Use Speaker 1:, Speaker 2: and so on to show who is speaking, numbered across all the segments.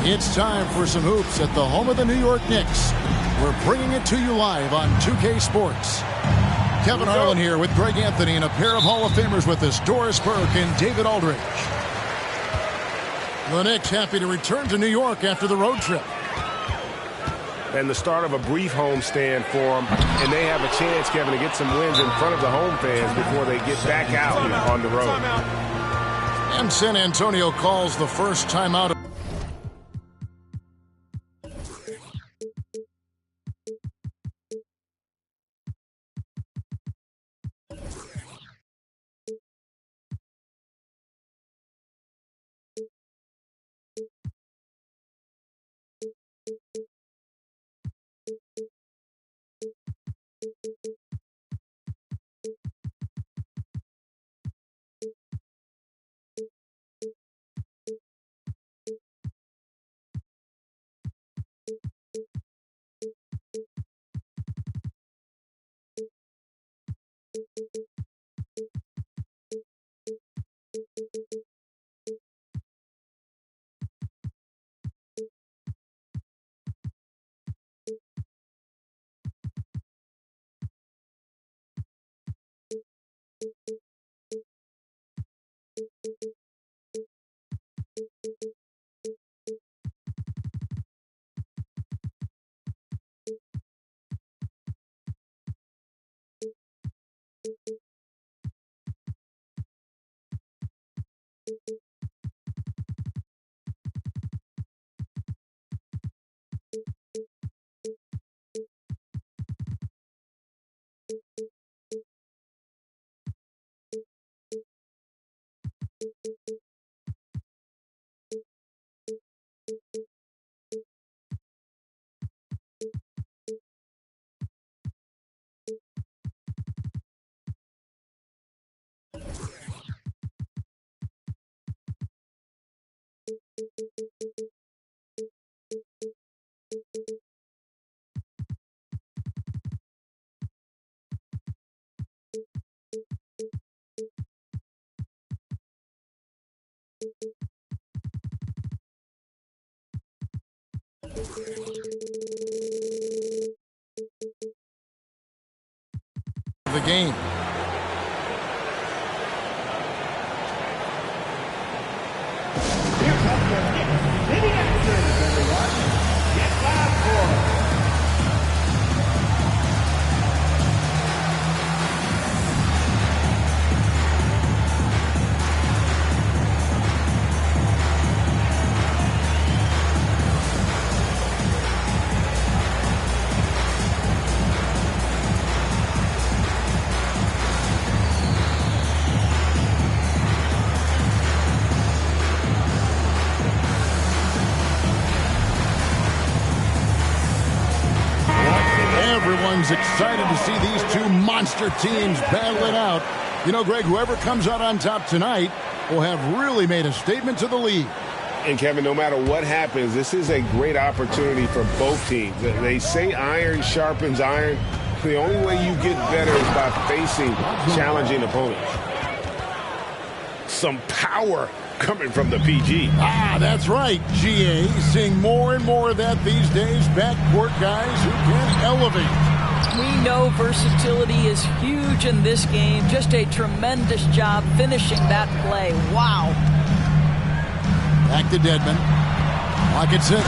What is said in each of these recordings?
Speaker 1: It's time for some hoops at the home of the New York Knicks. We're bringing it to you live on 2K Sports. Kevin Harlan here with Greg Anthony and a pair of Hall of Famers with us, Doris Burke and David Aldridge. The Knicks happy to return to New York after the road trip.
Speaker 2: And the start of a brief homestand for them, and they have a chance, Kevin, to get some wins in front of the home fans before they get back out on the road.
Speaker 1: And San Antonio calls the first timeout. The game.
Speaker 3: Here comes the Knicks City Extras, everyone. Get loud for them.
Speaker 1: Everyone's excited to see these two monster teams battle it out. You know, Greg, whoever comes out on top tonight will have really made a statement to the league.
Speaker 2: And, Kevin, no matter what happens, this is a great opportunity for both teams. They say iron sharpens iron. The only way you get better is by facing challenging opponents. Some power coming from the PG.
Speaker 1: Ah, that's right, GA. Seeing more and more of that these days. Backcourt guys who can elevate.
Speaker 4: We know versatility is huge in this game. Just a tremendous job finishing that play. Wow.
Speaker 1: Back to Dedmon. Clock at 6.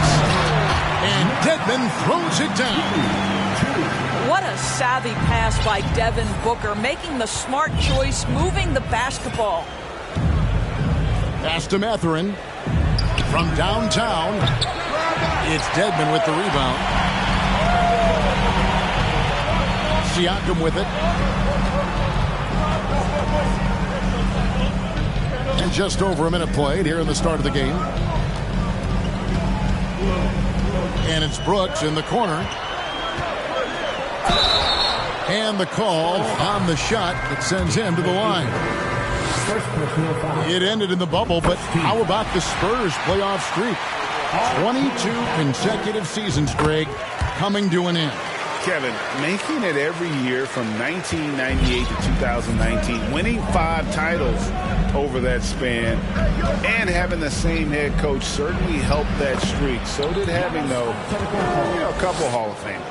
Speaker 1: And Dedmon throws it down.
Speaker 4: What a savvy pass by Devin Booker, making the smart choice, moving the basketball.
Speaker 1: Pass to Mathurin. From downtown, it's Dedmon with the rebound. Siakam with it. And just over a minute played here in the start of the game. And it's Brooks in the corner. And the call on the shot that sends him to the line. It ended in the bubble, but how about the Spurs playoff streak? 22 consecutive seasons, Greg, coming to an end.
Speaker 5: Kevin, making it every year from 1998 to 2019, winning 5 titles over that span, and having the same head coach certainly helped that streak. So did having, though, a couple Hall of Fame.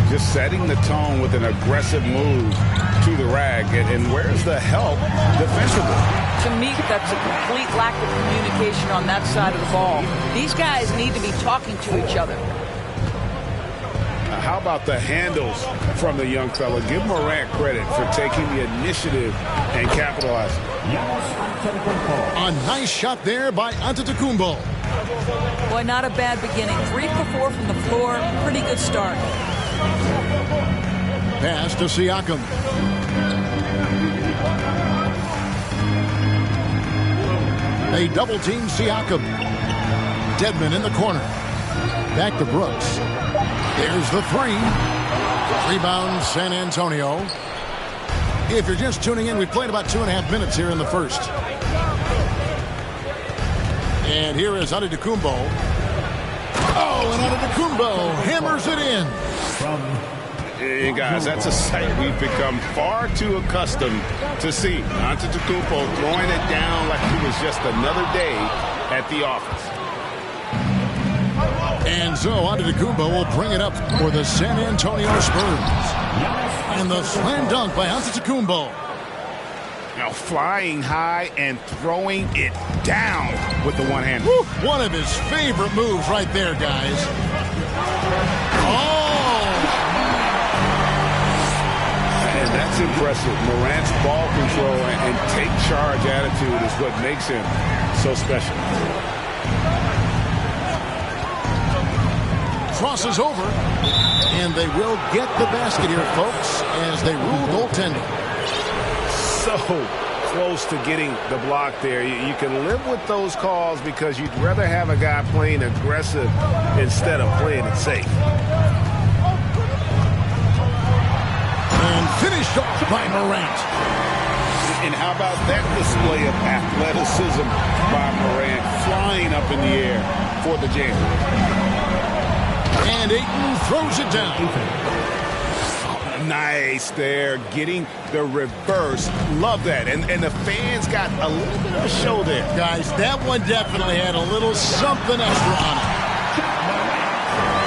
Speaker 5: Just setting the tone with an aggressive move to the rag. And where's the help defensively?
Speaker 4: To me, that's a complete lack of communication on that side of the ball. These guys need to be talking to each other.
Speaker 5: How about the handles from the young fella? Give Morant credit for taking the initiative and capitalizing.
Speaker 1: A nice shot there by Antetokounmpo.
Speaker 4: Boy, not a bad beginning. 3 for 4 from the floor. Pretty good start.
Speaker 1: Pass to Siakam. They double-team Siakam. Dedmon in the corner. Back to Brooks. There's the 3. Rebound, San Antonio. If you're just tuning in, we've played about 2.5 minutes here in the first. And here is Antetokounmpo. Oh, and Antetokounmpo hammers it in.
Speaker 5: Hey, guys, that's a sight we've become far too accustomed to see. Antetokounmpo throwing it down like it was just another day at the office.
Speaker 1: And so Antetokounmpo will bring it up for the San Antonio Spurs. And the slam dunk by Antetokounmpo.
Speaker 5: Now flying high and throwing it down with the one hand.
Speaker 1: One of his favorite moves right there, guys. Oh!
Speaker 5: And that's impressive. Morant's ball control and take charge attitude is what makes him so special.
Speaker 1: Crosses over, and they will get the basket here, folks, as they rule goaltending.
Speaker 5: So close to getting the block there. You can live with those calls because you'd rather have a guy playing aggressive instead of playing it safe.
Speaker 1: And finished off by Morant.
Speaker 5: And how about that display of athleticism by Morant, flying up in the air for the jam.
Speaker 1: And Ayton throws it down.
Speaker 5: Nice there, getting the reverse. Love that. And the fans got a little bit of a show there.
Speaker 1: Guys, that one definitely had a little something extra on it.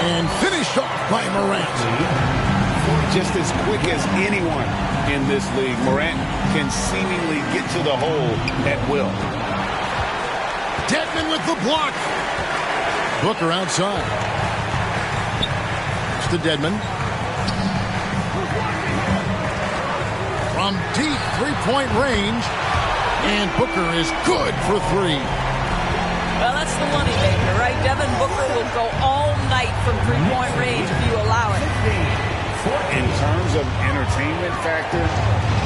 Speaker 1: And finished off by Morant.
Speaker 5: Just as quick as anyone in this league, Morant can seemingly get to the hole at will.
Speaker 1: Dedmon with the block. Booker outside. To Dedmon. From deep three-point range. And Booker is good for 3.
Speaker 4: Well, that's the money maker, right? Devin Booker will go all night from three-point range if you allow it.
Speaker 5: In terms of entertainment factor,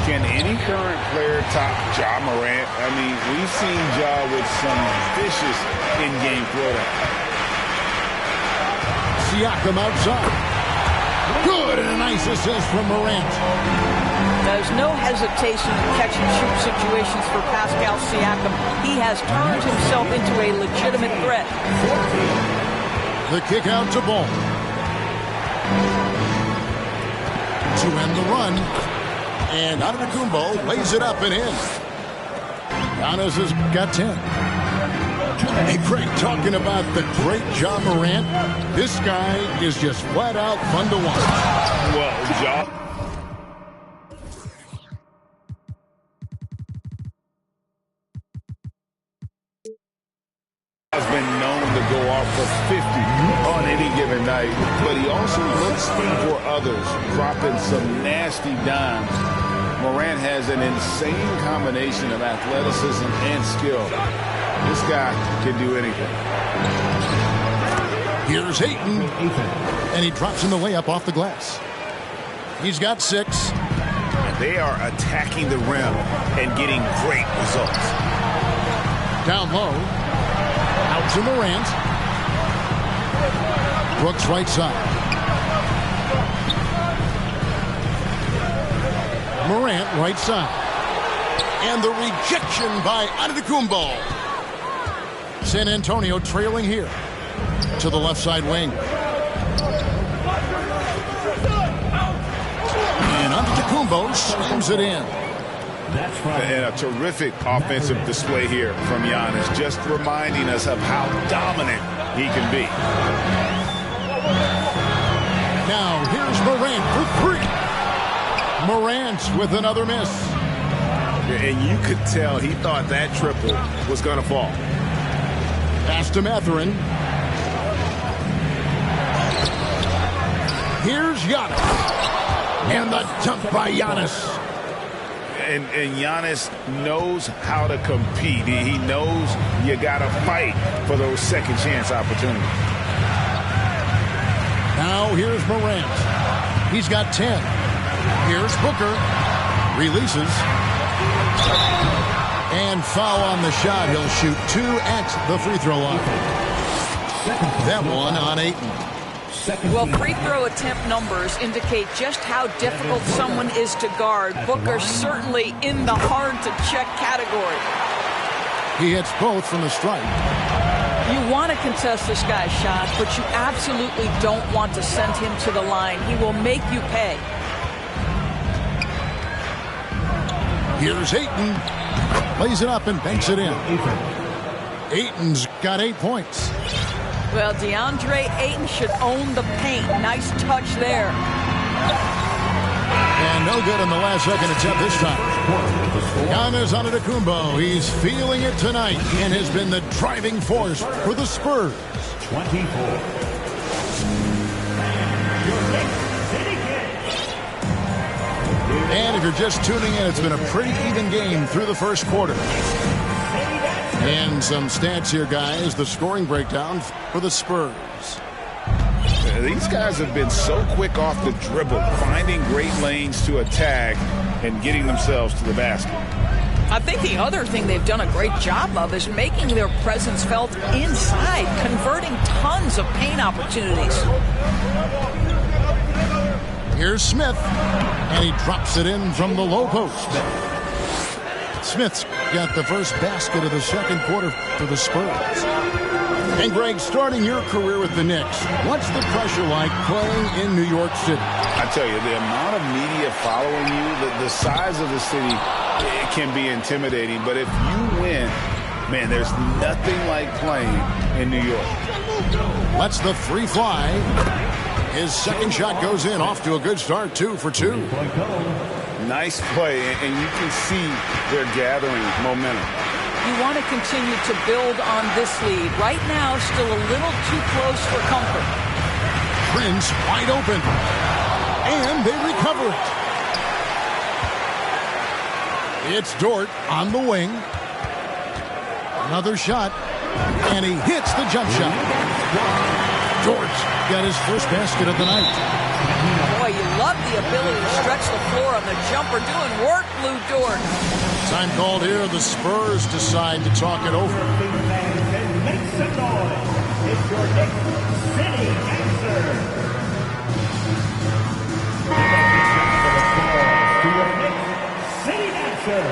Speaker 5: can any current player top Ja Morant? I mean, we've seen Ja with some vicious in-game throwdown.
Speaker 1: Siakam outside. Good, and a nice assist from Morant.
Speaker 4: There's no hesitation in catch-and-shoot situations for Pascal Siakam. He has turned himself into a legitimate threat.
Speaker 1: The kick out to Ball. To end the run. And Antetokounmpo lays it up and in. Giannis has got 10. Hey, Craig, talking about the great Ja Morant, this guy is just flat out fun to watch.
Speaker 5: Well, Ja has been known to go off for 50 on any given night, but he also looks for others, dropping some nasty dimes. Morant has an insane combination of athleticism and skill. This guy can do anything.
Speaker 1: Here's Ayton. And he drops in the layup off the glass. He's got 6.
Speaker 5: They are attacking the rim and getting great results.
Speaker 1: Down low. Out to Morant. Brooks right side. Morant right side. And the rejection by Antetokounmpo. San Antonio trailing here to the left side wing. Antetokounmpo slams it in.
Speaker 5: And a terrific offensive display here from Giannis, just reminding us of how dominant he can be.
Speaker 1: Now here's Morant for three. Morant with another miss.
Speaker 2: And you could tell he thought that triple was going to fall.
Speaker 1: Pass to Mathurin. Here's Giannis. And the dunk by Giannis.
Speaker 5: And Giannis knows how to compete. He knows you got to fight for those second chance opportunities.
Speaker 1: Now here's Morant. He's got 10. Here's Booker. Releases. And foul on the shot. He'll shoot 2 at the free throw line. That one on Ayton.
Speaker 4: Well, free throw attempt numbers indicate just how difficult someone is to guard. Booker's certainly in the hard-to-check category.
Speaker 1: He hits both from the stripe.
Speaker 4: You want to contest this guy's shots, but you absolutely don't want to send him to the line. He will make you pay.
Speaker 1: Here's Ayton. Plays it up and banks it in. Ayton's got 8 points.
Speaker 4: Well, DeAndre Ayton should own the paint. Nice touch there.
Speaker 1: And no good in the last second attempt this time. Giannis Antetokounmpo, he's feeling it tonight and has been the driving force for the Spurs.
Speaker 3: 24.
Speaker 1: And if you're just tuning in, it's been a pretty even game through the first quarter. And some stats here, guys. The scoring breakdown for the Spurs.
Speaker 5: These guys have been so quick off the dribble, finding great lanes to attack and getting themselves to the basket.
Speaker 4: I think the other thing they've done a great job of is making their presence felt inside, converting tons of paint opportunities.
Speaker 1: Here's Smith, and he drops it in from the low post. Smith's got the first basket of the second quarter for the Spurs. And Greg, starting your career with the Knicks, what's the pressure like playing in New York City?
Speaker 5: I tell you, the amount of media following you, the size of the city, it can be intimidating. But if you win, man, there's nothing like playing in New York.
Speaker 1: Lets the three fly. His second shot goes in, off to a good start, 2 for 2.
Speaker 5: Nice play, and you can see they're gathering momentum.
Speaker 4: You want to continue to build on this lead. Right now, still a little too close for comfort.
Speaker 1: Prince wide open. And they recover it. It's Dort on the wing. Another shot. And he hits the jump shot. Dort got his first basket of the night.
Speaker 4: Boy, you love the ability to stretch the floor on the jumper. Doing work, Lou Dort.
Speaker 1: Time called here. The Spurs decide to talk it over.
Speaker 3: Make some noise. It's your Knicks City answer. To your Knicks City answer.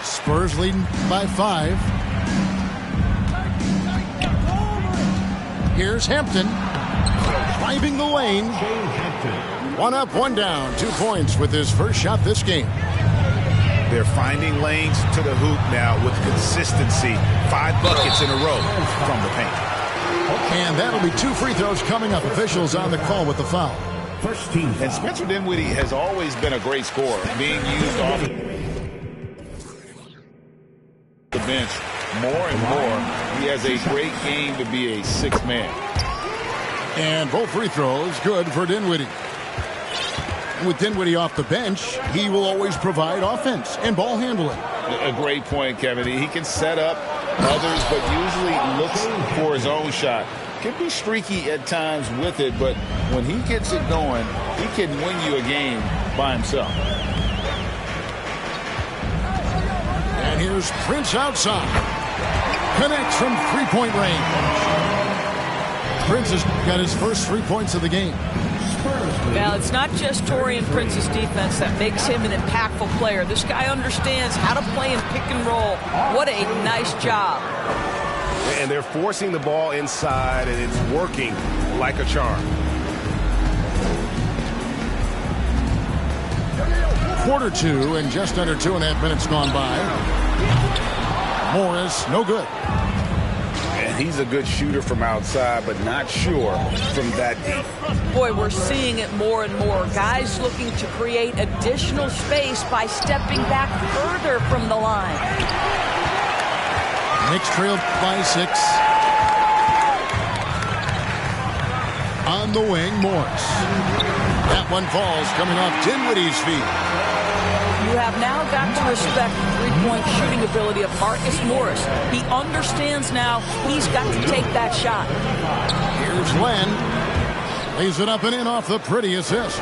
Speaker 1: Spurs leading by 5. Here's Hampton. Driving the lane. 1 up, 1 down. 2 points with his first shot this game.
Speaker 5: They're finding lanes to the hoop now with consistency. 5 buckets in a row from the paint.
Speaker 1: And that'll be 2 free throws coming up. Officials on the call with the foul.
Speaker 3: First team.
Speaker 5: And Spencer Dinwiddie has always been a great scorer, being used off the bench more and more. He has a great game to be a 6th man.
Speaker 1: And both free throws good for Dinwiddie. With Dinwiddie off the bench, he will always provide offense and ball handling.
Speaker 5: A great point, Kevin. He can set up others, but usually looks for his own shot. Can be streaky at times with it, but when he gets it going, he can win you a game by himself.
Speaker 1: And here's Prince outside. Connects from three-point range. Prince has got his first 3 points of the game.
Speaker 4: Now, it's not just Taurean Prince's defense that makes him an impactful player. This guy understands how to play in pick and roll. What a nice job.
Speaker 2: And they're forcing the ball inside, and it's working like a charm.
Speaker 1: 1/4 and just under 2.5 minutes gone by. Morris, no good.
Speaker 5: And he's a good shooter from outside, but not sure from that deep.
Speaker 4: Boy, we're seeing it more and more. Guys looking to create additional space by stepping back further from the line.
Speaker 1: Knicks trail by 6. On the wing, Morris. That one falls, coming off Dinwiddie's feet.
Speaker 4: You have now got to respect the three-point shooting ability of Marcus Morris. He understands now he's got to take that shot.
Speaker 1: Here's Len. Lays it up and in off the pretty assist.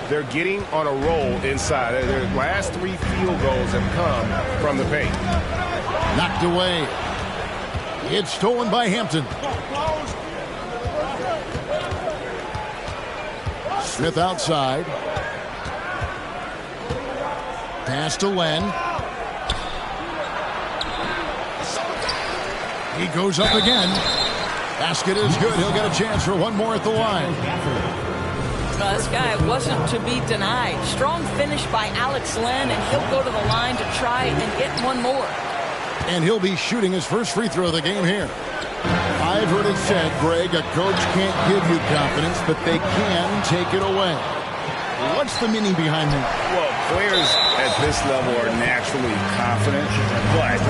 Speaker 2: They're getting on a roll inside. Their last 3 field goals have come from the paint.
Speaker 1: Knocked away. It's stolen by Hampton. Smith outside. Pass to Len. He goes up again. Basket is good. He'll get a chance for one more at the line.
Speaker 4: This guy wasn't to be denied. Strong finish by Alex Len, and he'll go to the line to try and get one more.
Speaker 1: And he'll be shooting his first free throw of the game here. I've heard it said, Greg, a coach can't give you confidence, but they can take it away. What's the meaning behind that?
Speaker 5: Well, players at this level are naturally confident, but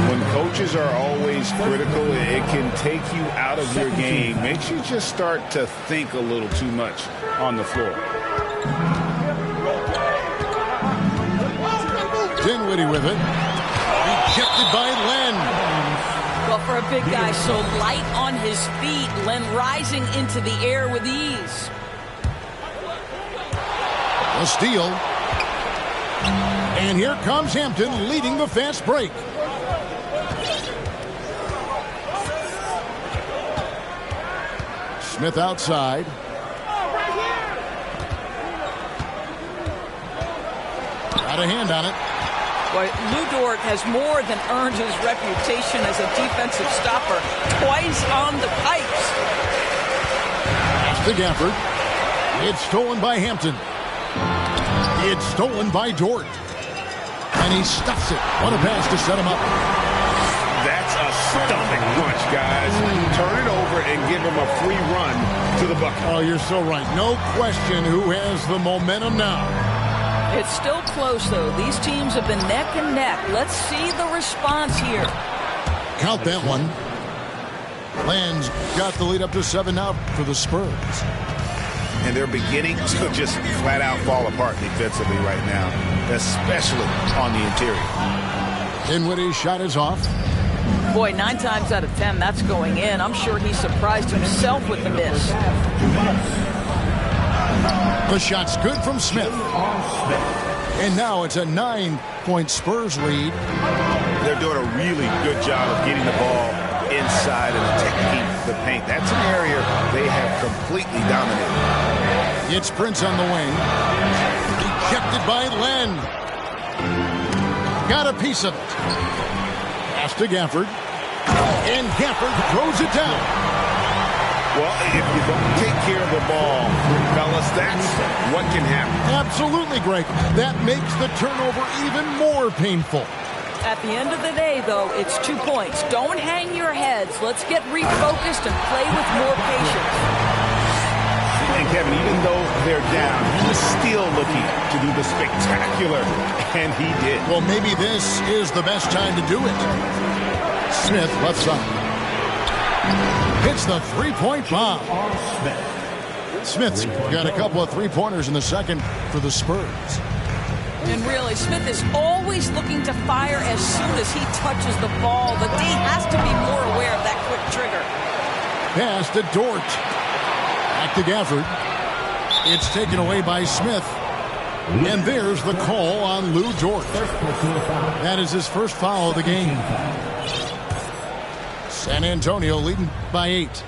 Speaker 5: when coaches are always critical, it can take you out of your game. Makes you just start to think a little too much on the floor.
Speaker 1: Dinwiddie with it. Rejected by Len.
Speaker 4: Well, for a big guy so light on his feet, Len rising into the air with ease.
Speaker 1: A steal. And here comes Hampton leading the fast break. Smith outside. Got a hand on it.
Speaker 4: Boy, Lu Dort has more than earned his reputation as a defensive stopper. Twice on the pipes.
Speaker 1: Pass to Gafford. It's stolen by Hampton. It's stolen by Dort. And he stuffs it. What a pass to set him up.
Speaker 2: That's a stomach punch, guys. Turn it over and give him a free run to the bucket.
Speaker 1: Oh, you're so right. No question who has the momentum now.
Speaker 4: It's still close, though. These teams have been neck and neck. Let's see the response here.
Speaker 1: Count that one. Len's got the lead up to 7 now for the Spurs.
Speaker 5: And they're beginning to just flat out fall apart defensively right now, especially on the interior.
Speaker 1: Dinwiddie's shot is off.
Speaker 4: Boy, 9 times out of 10, that's going in. I'm sure he surprised himself with the miss.
Speaker 1: The shot's good from Smith. And now it's a 9-point Spurs lead.
Speaker 5: They're doing a really good job of getting the ball inside and attacking the paint. That's an area they have completely dominated.
Speaker 1: It's Prince on the wing. Rejected by Len. Got a piece of it. Pass to Gafford. And Gafford throws it down.
Speaker 5: Well, if you don't take care of the ball, fellas, that's what can happen.
Speaker 1: Absolutely, Greg. That makes the turnover even more painful.
Speaker 4: At the end of the day, though, it's 2 points. Don't hang your heads. Let's get refocused and play with more patience.
Speaker 5: And Kevin, even though they're down, he was still looking to do the spectacular, and he did.
Speaker 1: Well, maybe this is the best time to do it. Smith, left side. Hits the three-point bomb. Smith's got a couple of three-pointers in the second for the Spurs.
Speaker 4: And really, Smith is always looking to fire as soon as he touches the ball. The D has to be more aware of that quick trigger.
Speaker 1: Pass to Dort. Back to Gafford. It's taken away by Smith. And there's the call on Lu Dort. That is his first foul of the game. San Antonio leading by 8.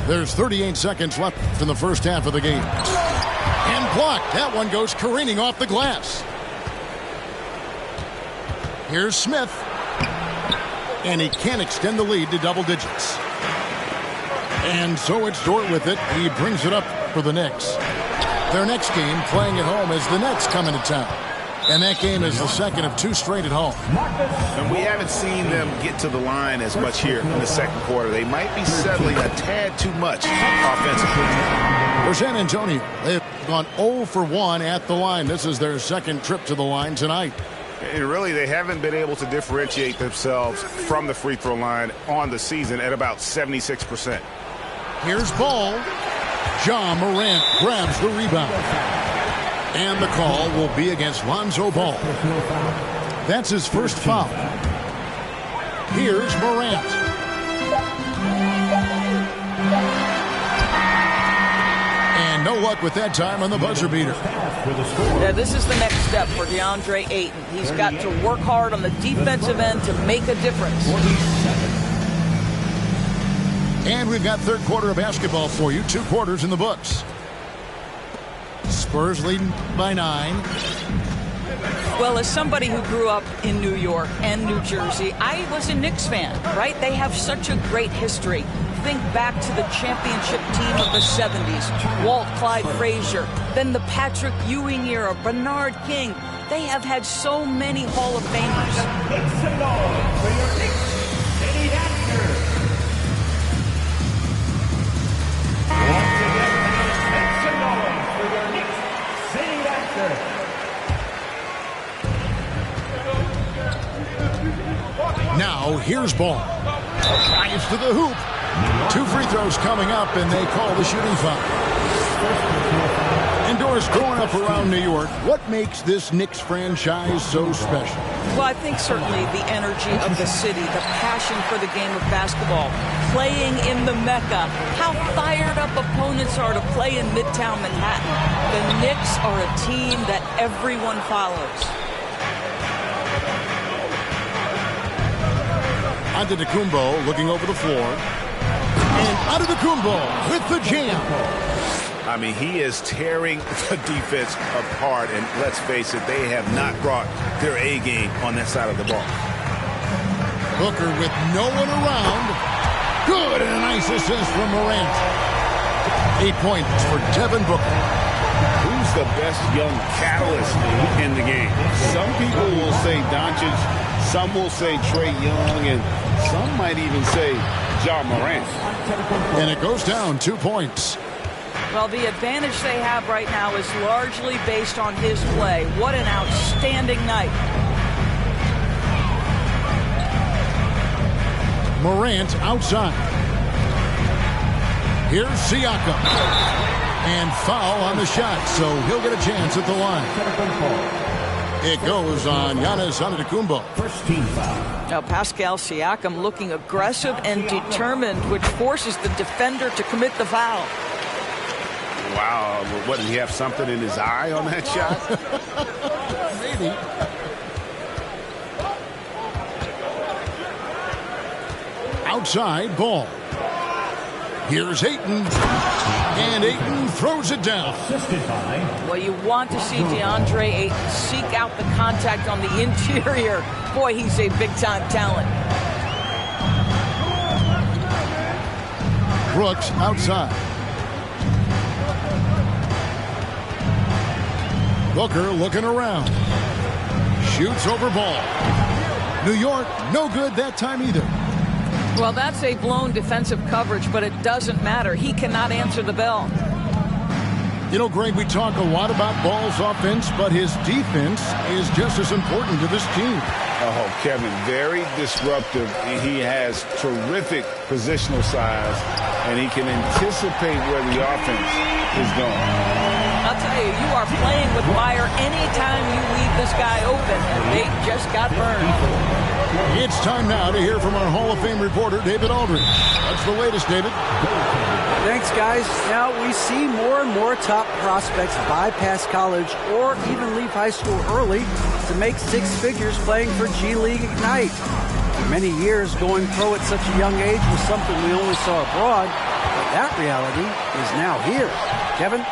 Speaker 1: There's 38 seconds left in the first half of the game. And blocked. That one goes careening off the glass. Here's Smith. And he can't extend the lead to double digits. And so it's Dort with it. He brings it up for the Knicks. Their next game playing at home as the Nets come into town. And that game is the second of 2 straight at home.
Speaker 5: And we haven't seen them get to the line as much here in the second quarter. They might be settling a tad too much offensively.
Speaker 1: For San Antonio, they've gone 0 for 1 at the line. This is their second trip to the line tonight.
Speaker 5: And really, they haven't been able to differentiate themselves from the free throw line on the season at about 76%.
Speaker 1: Here's Ball. Ja Morant grabs the rebound. And the call will be against Lonzo Ball. That's his first foul. Here's Morant. And no luck with that time on the buzzer beater.
Speaker 4: Yeah, this is the next step for DeAndre Ayton. He's got to work hard on the defensive end to make a difference.
Speaker 1: And we've got third quarter of basketball for you. 2 quarters in the books. Spurs leading by 9.
Speaker 4: Well, as somebody who grew up in New York and New Jersey, I was a Knicks fan, right? They have such a great history. Think back to the championship team of the 70s. Walt Clyde Frazier, then the Patrick Ewing era, Bernard King. They have had so many Hall of Famers.
Speaker 3: Make some noise for your Knicks City Actors. Once again, make some noise for your Knicks City Actors.
Speaker 1: Now, here's Ball. Drives to the hoop. 2 free throws coming up, and they call the shooting foul. And Doris, growing up around New York, what makes this Knicks franchise so special?
Speaker 4: Well, I think certainly the energy of the city, the passion for the game of basketball, playing in the Mecca, how fired up opponents are to play in Midtown Manhattan. The Knicks are a team that everyone follows.
Speaker 1: Antetokounmpo looking over the floor. And Antetokounmpo with the jam.
Speaker 5: I mean, he is tearing the defense apart, and let's face it, they have not brought their A game on that side of the ball.
Speaker 1: Booker with no one around. Good, and a nice assist from Morant. 8 points for Devin Booker.
Speaker 5: Who's the best young catalyst in the game? Some people will say Doncic, some will say Trae Young, and some might even say Ja Morant.
Speaker 1: And it goes down 2 points.
Speaker 4: Well, the advantage they have right now is largely based on his play. What an outstanding night.
Speaker 1: Morant outside. Here's Siakam. And foul on the shot, so he'll get a chance at the line. It goes on Giannis Antetokounmpo.
Speaker 3: First team foul.
Speaker 4: Now, Pascal Siakam looking aggressive and determined, which forces the defender to commit the foul.
Speaker 5: Wow, what, did he have something in his eye on that shot?
Speaker 1: Maybe. Outside Ball. Here's Ayton. And Ayton throws it down.
Speaker 3: Assisted by.
Speaker 4: Well, you want to see DeAndre Ayton seek out the contact on the interior. Boy, he's a big-time talent.
Speaker 1: Brooks outside. Booker looking around. Shoots over Ball. New York, no good that time either.
Speaker 4: Well, that's a blown defensive coverage, but it doesn't matter. He cannot answer the bell.
Speaker 1: You know, Greg, we talk a lot about Ball's offense, but his defense is just as important to this team.
Speaker 5: Oh, Kevin, very disruptive. He has terrific positional size, and he can anticipate where the offense is going.
Speaker 4: I'll tell you, you are playing with fire anytime you leave this guy open, and they just got burned.
Speaker 1: It's time now to hear from our Hall of Fame reporter, David Aldridge. What's the latest, David?
Speaker 6: Thanks, guys. Now, we see more and more top prospects bypass college or even leave high school early to make 6 figures playing for G League Ignite. For many years, going pro at such a young age was something we only saw abroad, but that reality is now here. Kevin?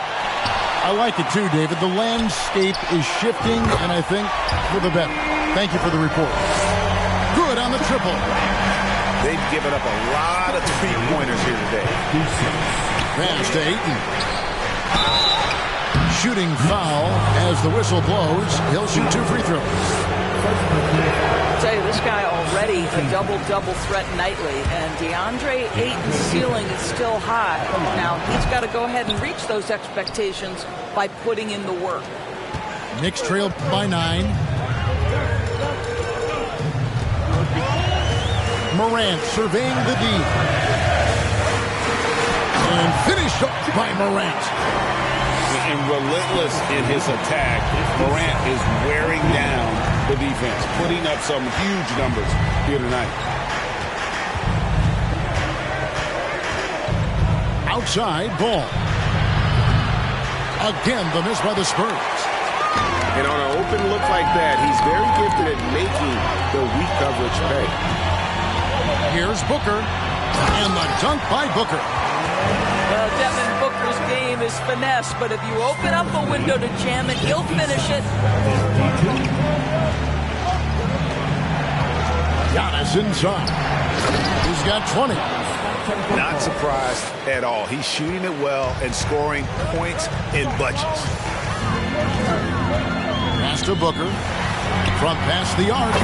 Speaker 1: I like it too, David. The landscape is shifting, and I think for the better. Thank you for the report. Good on the triple.
Speaker 5: They've given up a lot of three-pointers here today.
Speaker 1: Pass to Ayton. Shooting foul as the whistle blows. He'll shoot 2 free throws.
Speaker 4: I'll tell you, this guy already a double-double threat nightly, and DeAndre Ayton's ceiling is still high. Now, he's got to go ahead and reach those expectations by putting in the work.
Speaker 1: Knicks trail by 9. Morant surveying the D. And finished off by Morant.
Speaker 5: And relentless in his attack, Morant is wearing down the defense, putting up some huge numbers here tonight.
Speaker 1: Outside ball. Again, the miss by the Spurs.
Speaker 2: And on an open look like that, he's very gifted at making the weak coverage pay.
Speaker 1: Here's Booker. And the dunk by Booker.
Speaker 4: Well, Devin Booker's game is finesse, but if you open up a window to jam it, he'll finish it.
Speaker 1: Giannis inside. He's got 20.
Speaker 5: Not surprised at all. He's shooting it well and scoring points in bunches.
Speaker 1: Pass to Booker. Front past the arc.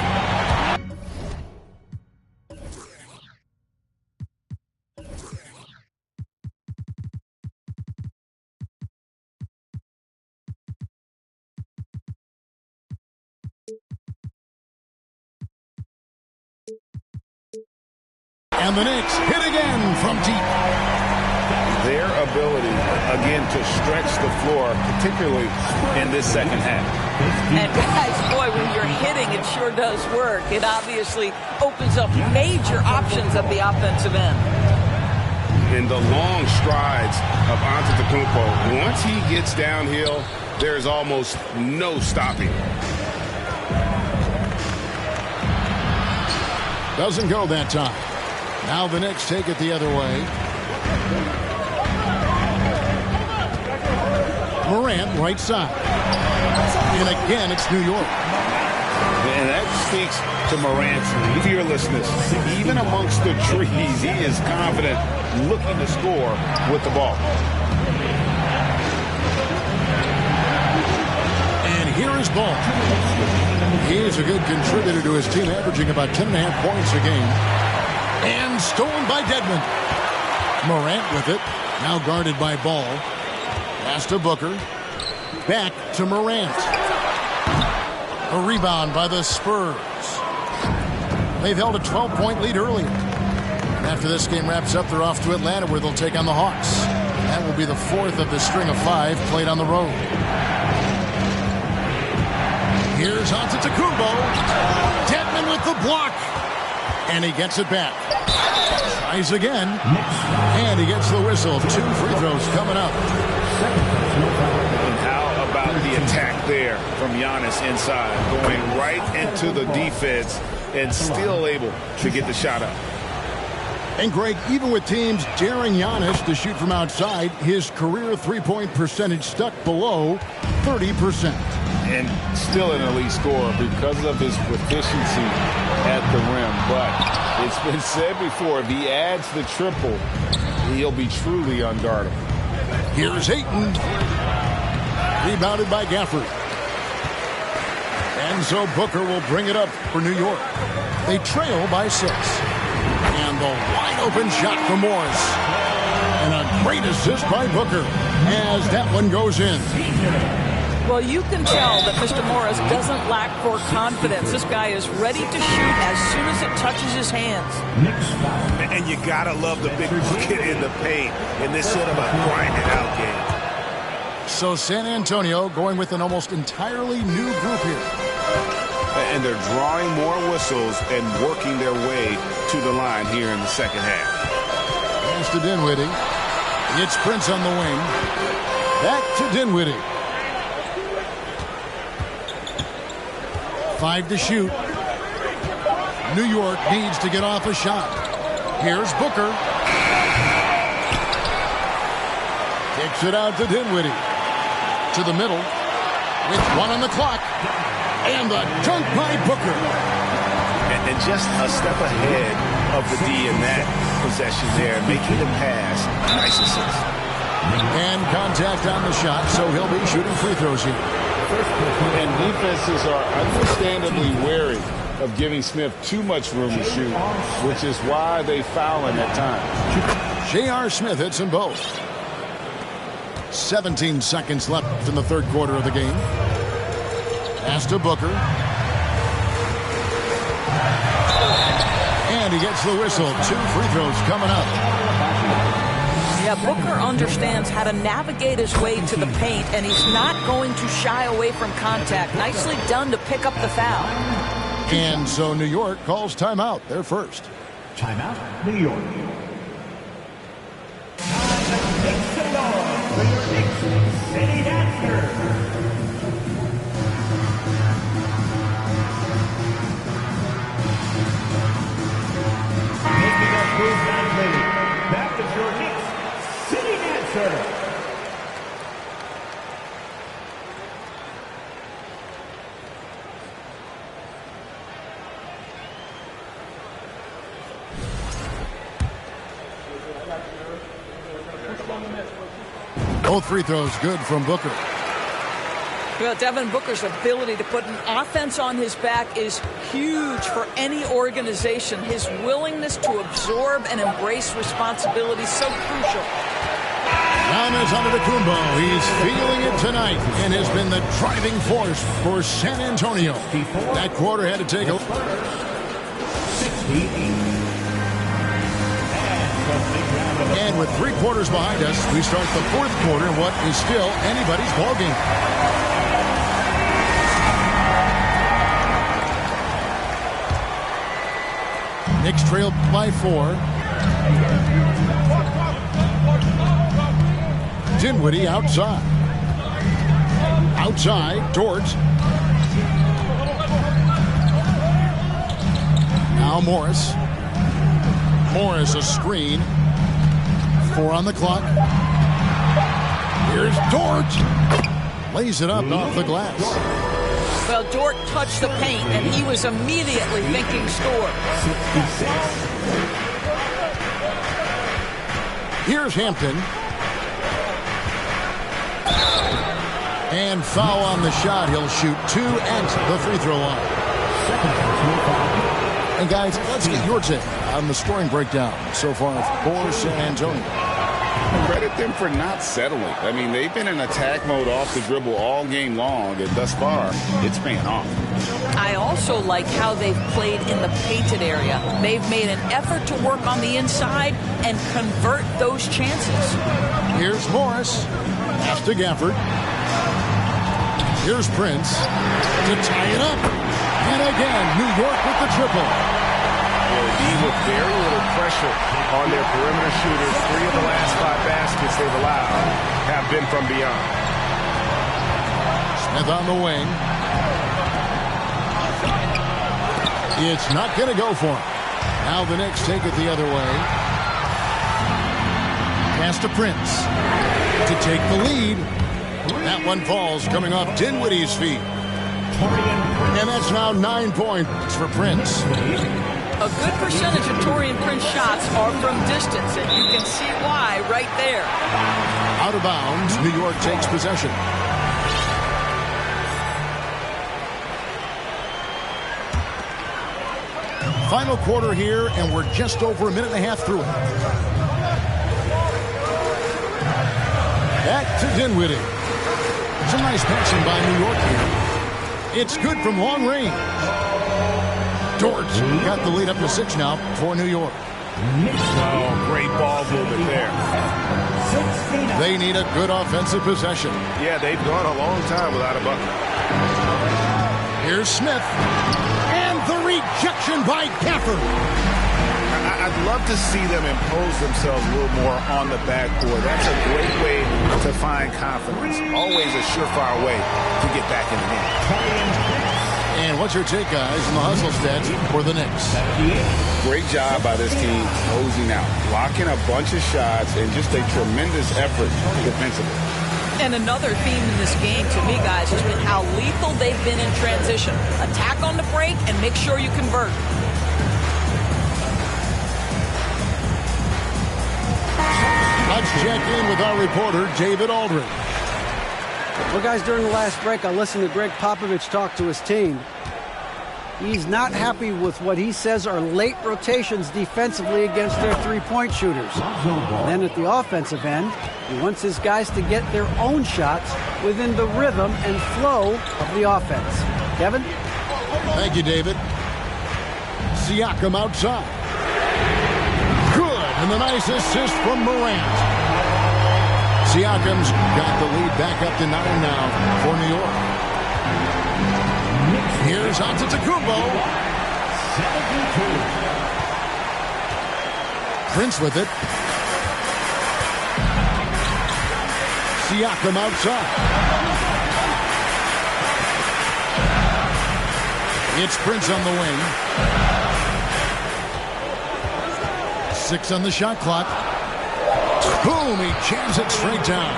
Speaker 1: And the Knicks hit again from deep.
Speaker 5: Their ability, again, to stretch the floor, particularly in this second half.
Speaker 4: And guys, boy, when you're hitting, it sure does work. It obviously opens up major options at the offensive end.
Speaker 2: In the long strides of Antetokounmpo, once he gets downhill, there's almost no stopping.
Speaker 1: Doesn't go that time. Now the Knicks take it the other way. Morant, right side. And again, it's New York.
Speaker 5: And that speaks to Morant's fearlessness. Even amongst the trees, he is confident, looking to score with the ball.
Speaker 1: And here is Ball. He is a good contributor to his team, averaging about 10.5 points a game. And stolen by Dedmon. Morant with it. Now guarded by Ball. Pass to Booker. Back to Morant. A rebound by the Spurs. They've held a 12-point lead earlier. After this game wraps up, they're off to Atlanta, where they'll take on the Hawks. That will be the 4th of the string of 5 played on the road. Here's Antetokounmpo. Dedmon with the block. And he gets it back. Tries again. And he gets the whistle. 2 free throws coming up.
Speaker 5: And how about the attack there from Giannis inside, going right into the defense and still able to get the shot up.
Speaker 1: And Greg, even with teams daring Giannis to shoot from outside, his career three-point percentage stuck below 30%.
Speaker 5: And still an elite scorer because of his proficiency at the rim. But it's been said before, if he adds the triple, he'll be truly unguardable.
Speaker 1: Here's Ayton. Rebounded by Gafford. And so Booker will bring it up for New York. They trail by 6. And the wide-open shot for Morris. And a great assist by Booker as that one goes in.
Speaker 4: Well, you can tell that Mr. Morris doesn't lack for confidence. This guy is ready to shoot as soon as it touches his hands.
Speaker 5: And you gotta love the big bucket in the paint in this sort of a grinded-out game.
Speaker 1: So San Antonio going with an almost entirely new group here.
Speaker 5: And they're drawing more whistles and working their way to the line here in the second half.
Speaker 1: Pass to Dinwiddie. It's Prince on the wing. Back to Dinwiddie. 5 to shoot. New York needs to get off a shot. Here's Booker. Kicks it out to Dinwiddie. To the middle. With 1 on the clock. And the dunk by Booker.
Speaker 5: And just a step ahead of the D in that possession there, making the pass. Nice assist.
Speaker 1: And contact on the shot, so he'll be shooting free throws here.
Speaker 2: And defenses are understandably wary of giving Smith too much room to shoot, which is why they foul him at times.
Speaker 1: J.R. Smith hits them both. 17 seconds left in the third quarter of the game. Pass to Booker. And he gets the whistle. 2 free throws coming up.
Speaker 4: Yeah, Booker understands how to navigate his way to the paint, and he's not going to shy away from contact. Nicely done to pick up the foul.
Speaker 1: And so New York calls timeout. They're first.
Speaker 3: Timeout, New York. Make some noise for your Knicks City Dancers. Making up move now, lady. Back is your Knicks City Dancer.
Speaker 1: Both free throws good from Booker.
Speaker 4: Well, Devin Booker's ability to put an offense on his back is huge for any organization. His willingness to absorb and embrace responsibility is so crucial.
Speaker 1: Giannis Antetokounmpo. He's feeling it tonight and has been the driving force for San Antonio. That quarter had to take a...
Speaker 3: 68.
Speaker 1: And with 3 quarters behind us, we start the fourth quarter in what is still anybody's ballgame. Knicks trailed by 4. Dinwiddie outside. Outside, Dort. Now Morris. Morris a screen. 4 on the clock. Here's Dort. Lays it up off the glass.
Speaker 4: Well, Dort touched the paint, and he was immediately thinking score.
Speaker 3: 66.
Speaker 1: Here's Hampton. And foul on the shot. He'll shoot 2 at the free throw line. And guys, let's get your take on the scoring breakdown so far for San Antonio.
Speaker 5: Credit them for not settling. I mean, they've been in attack mode off the dribble all game long, and thus far, it's paying off.
Speaker 4: I also like how they've played in the painted area. They've made an effort to work on the inside and convert those chances.
Speaker 1: Here's Morris. Pass to Gafford. Here's Prince to tie it up. And again, New York with the triple.
Speaker 2: With very little pressure on their perimeter shooters. 3 of the last 5 baskets they've allowed have been from beyond.
Speaker 1: Smith on the wing. It's not going to go for him. Now the Knicks take it the other way. Pass to Prince to take the lead. That one falls coming off Dinwiddie's feet. And that's now 9 points for Prince.
Speaker 4: A good percentage of Taurean Prince shots are from distance, and you can see why right there.
Speaker 1: Out of bounds, New York takes possession. Final quarter here, and we're just over a minute and a half through it. Back to Dinwiddie. Some nice passing by New York here. It's good from long range. Dort got the lead up to 6 now for New York.
Speaker 5: Oh, great ball movement there.
Speaker 1: They need a good offensive possession.
Speaker 2: Yeah, they've gone a long time without a bucket.
Speaker 1: Here's Smith. And the rejection by Gafford.
Speaker 5: I'd love to see them impose themselves a little more on the backboard. That's a great way to find confidence. Always a surefire way to get back in the game.
Speaker 1: And what's your take, guys, on the hustle stats for the Knicks?
Speaker 5: Great job by this team closing out, blocking a bunch of shots, and just a tremendous effort defensively.
Speaker 4: And another theme in this game, to me, guys, has been how lethal they've been in transition. Attack on the break and make sure you convert.
Speaker 1: Let's check in with our reporter, David Aldridge.
Speaker 6: Well, guys, during the last break, I listened to Greg Popovich talk to his team. He's not happy with what he says are late rotations defensively against their three-point shooters. Then at the offensive end, he wants his guys to get their own shots within the rhythm and flow of the offense. Kevin?
Speaker 1: Thank you, David. Siakam outside. Good, and the nice assist from Morant. Siakam's got the lead back up to 9 now for New York. Here's Antetokounmpo. Prince with it. Siakam outside. It's Prince on the wing. 6 on the shot clock. Boom, he jams it straight down.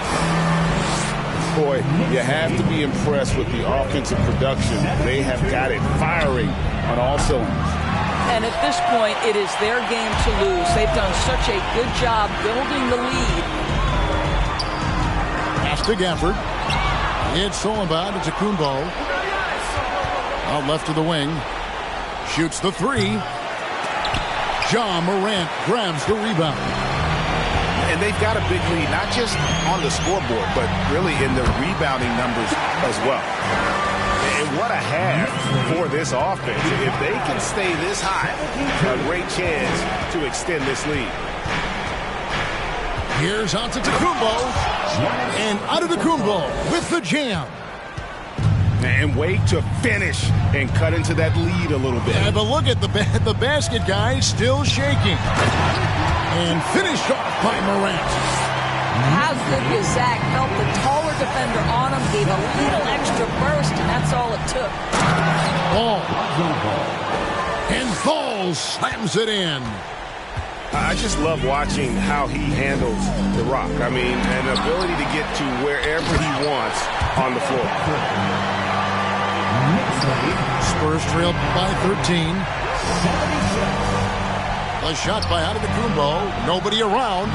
Speaker 5: Boy, you have to be impressed with the offensive production. They have got it firing on all cylinders.
Speaker 4: And at this point, it is their game to lose. They've done such a good job building the lead.
Speaker 1: Pass to Gafford. It's all about Antetokounmpo. Out left to the wing. Shoots the three. Ja Morant grabs the rebound.
Speaker 5: And they've got a big lead, not just on the scoreboard, but really in the rebounding numbers as well. And what a half for this offense. If they can stay this high, a great chance to extend this lead.
Speaker 1: Here's Antetokounmpo. And Antetokounmpo with the jam.
Speaker 5: And wait to finish and cut into that lead a little bit.
Speaker 1: Yeah, but look at the basket guy still shaking. And finished off by Morant.
Speaker 4: How good was Zach? Felt the taller defender on him, gave a little extra burst, and that's all it took.
Speaker 1: Ball. And Ball slams it in.
Speaker 5: I just love watching how he handles the rock. I mean, an ability to get to wherever he wants on the floor.
Speaker 1: Spurs trail by 13. A shot by Antetokounmpo. Nobody around.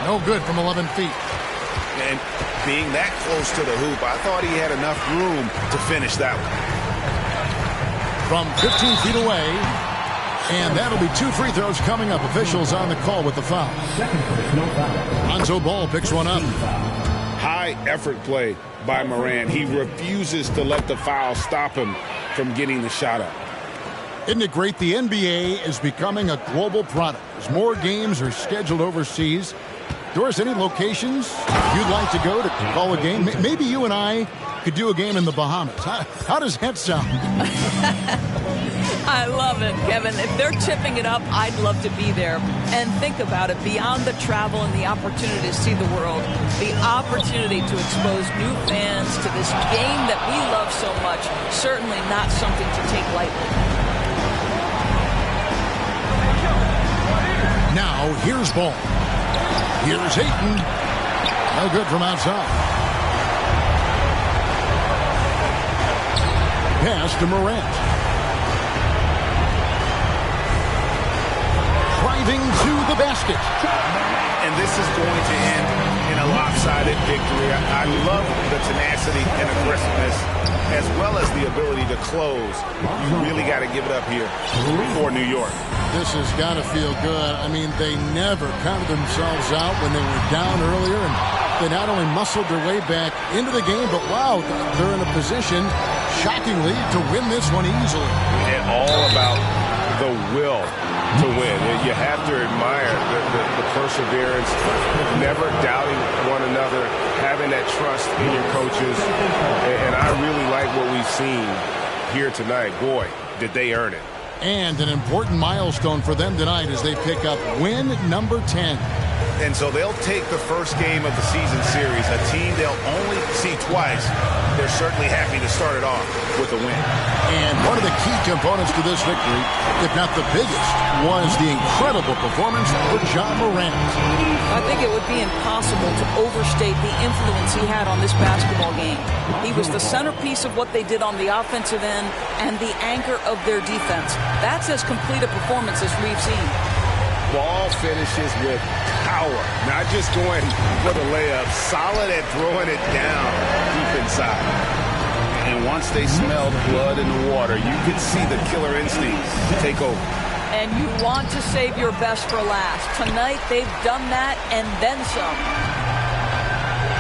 Speaker 1: No good from 11 feet.
Speaker 5: And being that close to the hoop, I thought he had enough room to finish that one.
Speaker 1: From 15 feet away. And that'll be 2 free throws coming up. Officials on the call with the foul. Lonzo Ball picks one up.
Speaker 5: High effort play by Morant. He refuses to let the foul stop him from getting the shot up.
Speaker 1: Isn't it great? The NBA is becoming a global product. As more games are scheduled overseas. Doris, any locations you'd like to go to call a game? Maybe you and I could do a game in the Bahamas. How does that sound?
Speaker 4: I love it, Kevin. If they're tipping it up, I'd love to be there. And think about it, beyond the travel and the opportunity to see the world, the opportunity to expose new fans to this game that we love so much, certainly not something to take lightly.
Speaker 1: Now, here's Ball. Here's Ayton. No good from outside. Pass to Morant. Driving to the basket.
Speaker 5: And this is going to end in a lopsided victory. I love the tenacity and aggressiveness as well as the ability to close. You really got to give it up here for New York.
Speaker 1: This has got to feel good. I mean, they never counted themselves out when they were down earlier, and they not only muscled their way back into the game, but wow, they're in a position, shockingly, to win this one easily.
Speaker 5: And all about the will to win. You have to admire the perseverance, never doubting one another, having that trust in your coaches. And I really like what we've seen here tonight. Boy, did they earn it.
Speaker 1: And an important milestone for them tonight as they pick up win number 10.
Speaker 5: And so they'll take the first game of the season series, a team they'll only see twice. They're certainly happy to start it off with a win.
Speaker 1: And one of the key components to this victory, if not the biggest, was the incredible performance for Ja Morant.
Speaker 4: I think it would be impossible to overstate the influence he had on this basketball game. He was the centerpiece of what they did on the offensive end and the anchor of their defense. That's as complete a performance as we've seen.
Speaker 2: Ball finishes with power, not just going for the layup, solid at throwing it down deep inside.
Speaker 5: And once they smelled blood in the water, you could see the killer instinct take over.
Speaker 4: And you want to save your best for last. Tonight, they've done that and then some.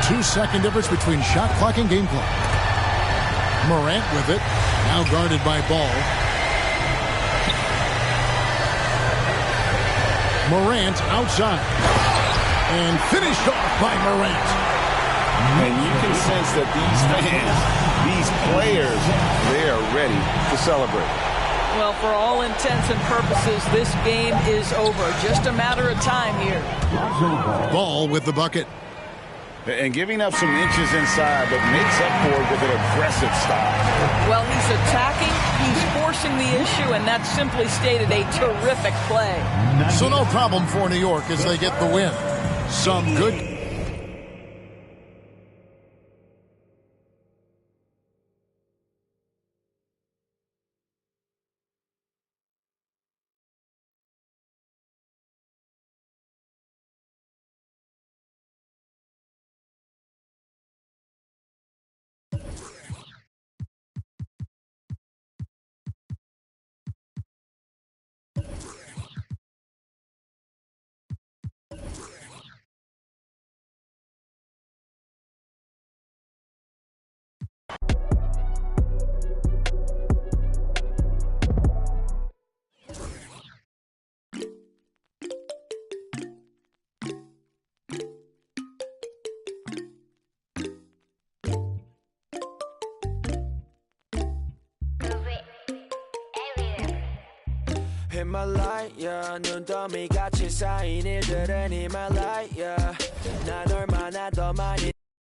Speaker 1: 2-second difference between shot clock and game clock. Morant with it, now guarded by Ball. Morant outside. And finished off by Morant.
Speaker 5: And you can sense that these fans, these players, they are ready to celebrate.
Speaker 4: Well, for all intents and purposes, this game is over. Just a matter of time here.
Speaker 1: Ball with the bucket.
Speaker 5: And giving up some inches inside, but makes up for it with an aggressive style.
Speaker 4: Well, he's attacking, he's forcing the issue, and that's simply stated a terrific play.
Speaker 1: So no problem for New York as they get the win. Some good...
Speaker 7: In my light, yeah. 눈더미 같이 쌓인 일들은 in my light, yeah. 난 얼마나 더 많이